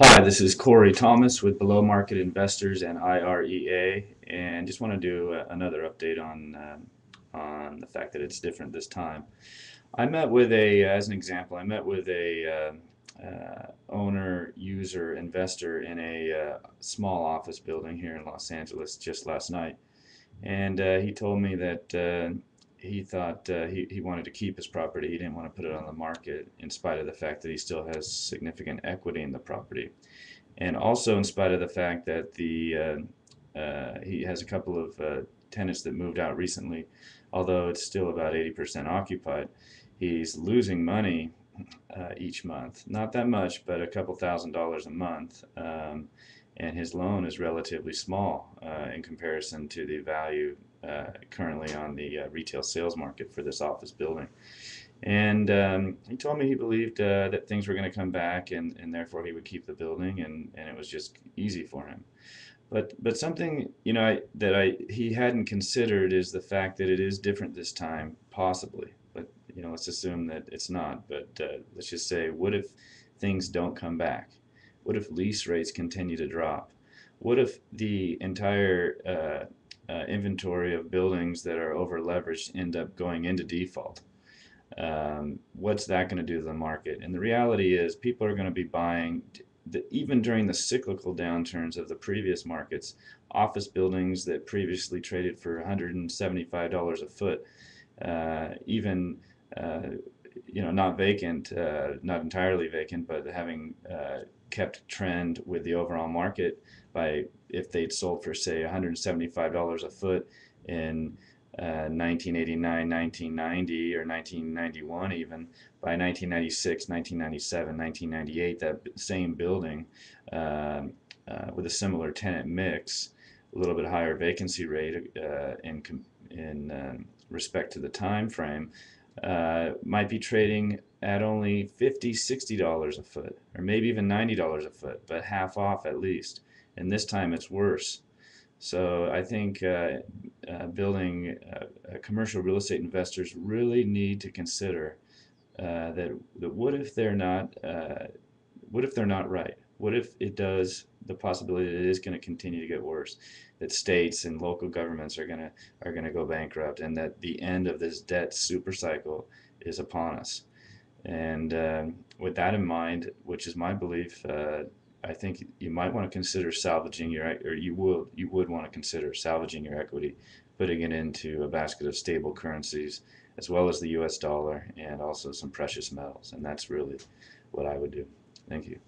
Hi, this is Corey Thomas with Below Market Investors and IREA, and just want to do another update on the fact that it's different this time. I met with as an example, I met with a owner, user, investor in a small office building here in Los Angeles just last night, and he told me that he thought he wanted to keep his property. He didn't want to put it on the market in spite of the fact that he still has significant equity in the property. And also in spite of the fact that he has a couple of tenants that moved out recently, although it's still about 80% occupied, he's losing money each month. Not that much, but a couple $1,000s a month. And his loan is relatively small in comparison to the value currently on the retail sales market for this office building. And he told me he believed that things were going to come back, and therefore he would keep the building, and it was just easy for him. But something he hadn't considered is the fact that it is different this time, possibly. But let's assume that it's not. But let's just say, what if things don't come back? What if lease rates continue to drop? What if the entire inventory of buildings that are over leveraged end up going into default? What's that going to do to the market? And the reality is people are going to be buying, even during the cyclical downturns of the previous markets, office buildings that previously traded for $175 a foot, even not vacant, not entirely vacant, but having kept trend with the overall market by if they'd sold for say $175 a foot in 1989, 1990, or 1991 even, by 1996, 1997, 1998, that same building with a similar tenant mix, a little bit higher vacancy rate in respect to the time frame, might be trading at only $50, $60 a foot, or maybe even $90 a foot, but half off at least. And this time it's worse. So I think building commercial real estate investors really need to consider that what if they're not right? What if it does, the possibility that it is going to continue to get worse, that states and local governments are going to go bankrupt, and that the end of this debt super cycle is upon us. And with that in mind, which is my belief, I think you might want to consider salvaging you would want to consider salvaging your equity, putting it into a basket of stable currencies, as well as the U.S. dollar and also some precious metals. And that's really what I would do. Thank you.